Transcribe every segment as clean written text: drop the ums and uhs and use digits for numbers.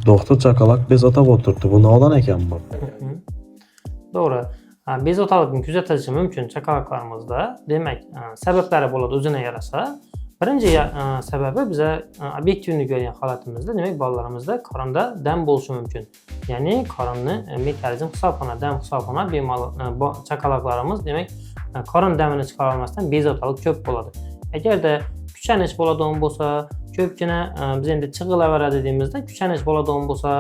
Doktor chaqaloq bezovta bo'lib turibdi. Bu nodon ekan bu? To'g'ri. Bezovtalikni kuzatilishi mumkin chaqaloqlarimizda. Demak, sabablari bo'ladi o'zine yarasa. Birinchi sababi biza obyektivni ko'rgan holatimizda, demak, bolalarimizda qorinda dam bo'lishi mumkin. Ya'ni qorinni metabolizm hisoblanadi, dam hisoblanadi. Bemalol chaqaloqlarimiz, demak, qorin damini chiqara olmasdan bezovtalik ko'p bo'ladi. Agarda kuchanish bo'ladigan bo'lsa, ko'pgina biz endi chig'ilaveradi deymizda, kuchanish bo'ladigan bo'lsa,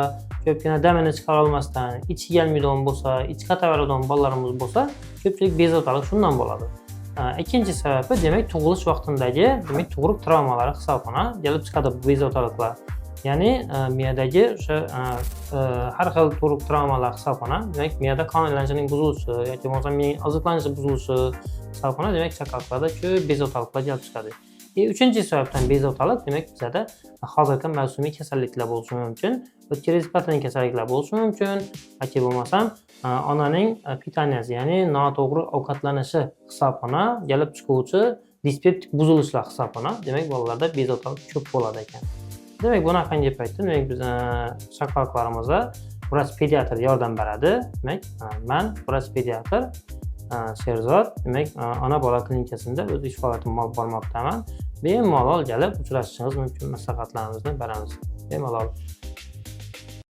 ko'pgina damini chiqara olmasdan, ichi kelmaydigan bo'lsa, ichi qataveradigan bolalarimiz bo'lsa, ko'pchilik bezovtalik shundan bo'ladi. Ikkinchi sababi, demak, tug'ilish vaqtidagi, demak, tug'ruq travmalari hisoblanadi, kelib chiqadi bu bezovtaliklar. Ya'ni miyadagi o'sha har xil tug'ruq travmalar hisoblanadi. Demak, miyada qon aylanishining buzilishi yoki bo'lmasa miyaning oziqlanishi buzilishi hisoblanadi. Demak, chaqaloqlarda ko'p bezovtaliklar kelib chiqadi. Uchinchi sababdan bezovtalik, demak, bizada hozirgi mavsumiy kasalliklar bo'lishi mumkin, o'tkir respirator kasalliklar bo'lishi mumkin, yoki bo'lmasam onaning pitaniyasi, ya'ni noto'g'ri ovqatlanishi hisoblanadi, kelib chiquvchi dispeptik buzilishlar hisoblanadi. Demak, bolalarda bezovtalik ko'p bo'ladi ekan. Demak, bunaqangi paytda, demak, biz chaqaloqlarimizga vrach pediatr yordam beradi. Demak, men vrach pediatr Sherzod, demak, ona bola klinikasida o'z ish faoliyatimni olib bormoqdaman. Bemalol kelib uchrashishingiz mumkin, maslahatlarimizni beramiz. Bemalol.